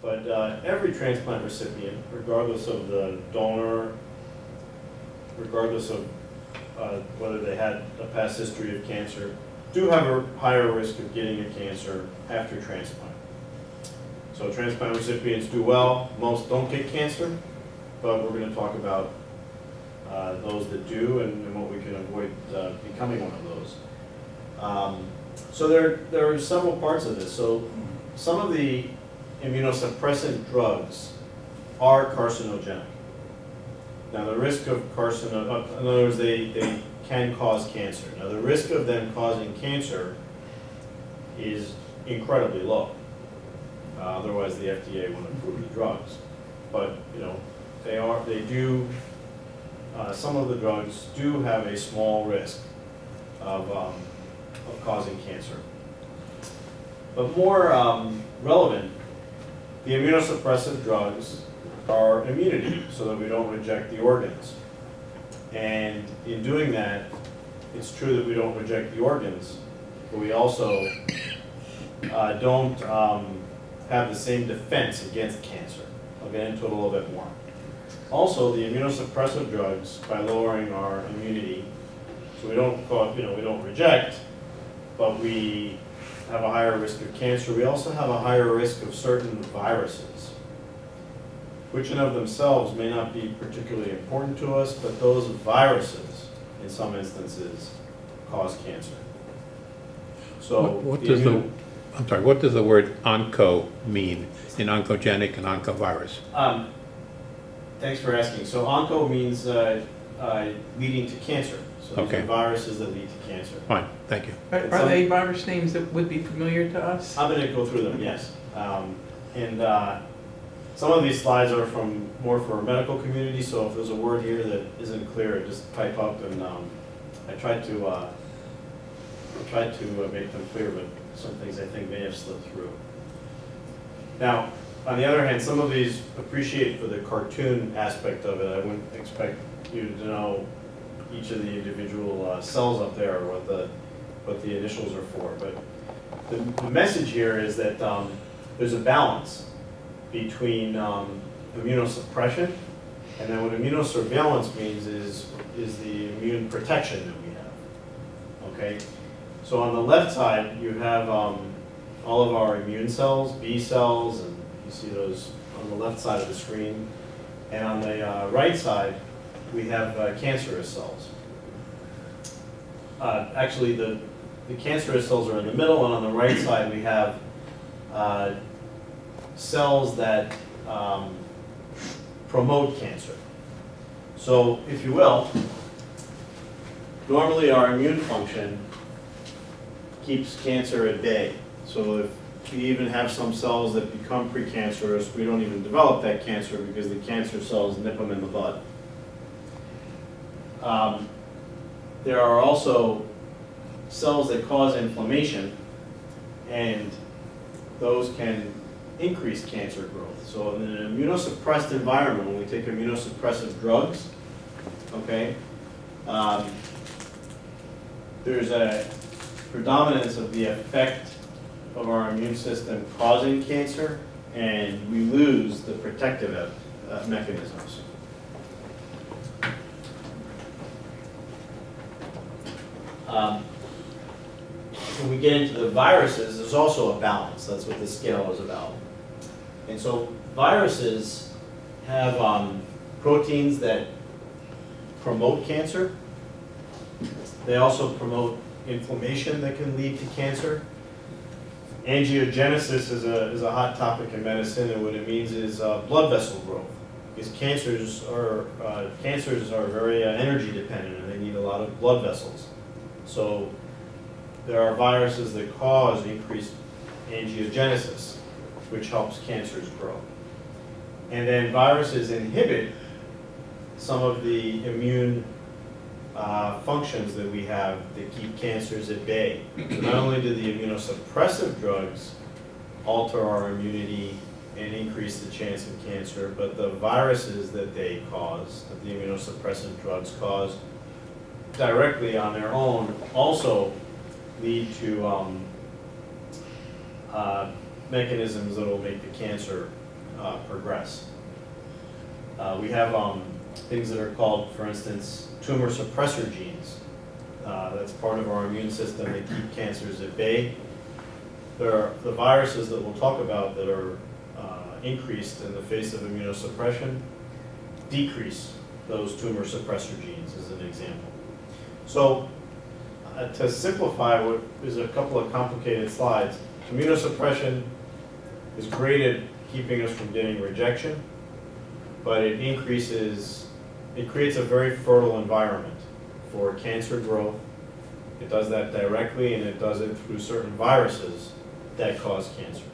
But every transplant recipient, regardless of the donor, regardless of whether they had a past history of cancer, do have a higher risk of getting a cancer after transplant. So transplant recipients do well. Most don't get cancer, but we're going to talk about those that do and what we can avoid becoming one of those. So there are several parts of this. So some of the immunosuppressant drugs are carcinogenic. Now the risk of carcinoma, in other words, they can cause cancer. Now the risk of them causing cancer is incredibly low. Otherwise the FDA wouldn't approve the drugs. But some of the drugs do have a small risk of causing cancer. But more relevant, the immunosuppressive drugs are immunity, so that we don't reject the organs. And in doing that, it's true that we don't reject the organs, but we also don't have the same defense against cancer. I'll get into it a little bit more. Also, the immunosuppressive drugs, by lowering our immunity, so we don't reject, but we have a higher risk of cancer. We also have a higher risk of certain viruses, which in of themselves may not be particularly important to us, but those viruses, in some instances, cause cancer. So what does the word onco mean in oncogenic and oncovirus? Thanks for asking. So onco means leading to cancer. So these Okay. are viruses that lead to cancer. Fine, thank you. Are they virus names that would be familiar to us? I'm going to go through them, yes. Some of these slides are more for a medical community, so if there's a word here that isn't clear, just type up, and I tried to make them clear, but some things I think may have slipped through. Now, on the other hand, some of these appreciate for the cartoon aspect of it. I wouldn't expect you to know each of the individual cells up there or what the initials are for. But the message here is that there's a balance between immunosuppression, and then what immunosurveillance means is the immune protection that we have. Okay, so on the left side you have all of our immune cells, B cells, and you see those on the left side of the screen. And on the right side we have cancerous cells. Actually, the cancerous cells are in the middle, and on the right side we have cells that promote cancer. So, if you will, normally our immune function keeps cancer at bay. So if we even have some cells that become precancerous, we don't even develop that cancer because the cancer cells nip them in the bud. There are also cells that cause inflammation, and those can increase cancer growth. So in an immunosuppressed environment, when we take immunosuppressive drugs, okay, there's a predominance of the effect of our immune system causing cancer, and we lose the protective mechanisms. When we get into the viruses, there's also a balance. That's what this scale is about. And so viruses have proteins that promote cancer. They also promote inflammation that can lead to cancer. Angiogenesis is a hot topic in medicine, and what it means is blood vessel growth. Because cancers are very energy dependent, and they need a lot of blood vessels. So there are viruses that cause increased angiogenesis, which helps cancers grow. And then viruses inhibit some of the immune functions that we have that keep cancers at bay. So not only do the immunosuppressive drugs alter our immunity and increase the chance of cancer, but the viruses that they cause, that the immunosuppressive drugs cause, directly on their own also lead to mechanisms that will make the cancer progress. We have things that are called, for instance, tumor suppressor genes. That's part of our immune system. They keep cancers at bay. There are the viruses that we'll talk about that are increased in the face of immunosuppression, decrease those tumor suppressor genes, as an example. So, to simplify what is a couple of complicated slides, immunosuppression is great at keeping us from getting rejection, but it creates a very fertile environment for cancer growth. It does that directly, and it does it through certain viruses that cause cancers.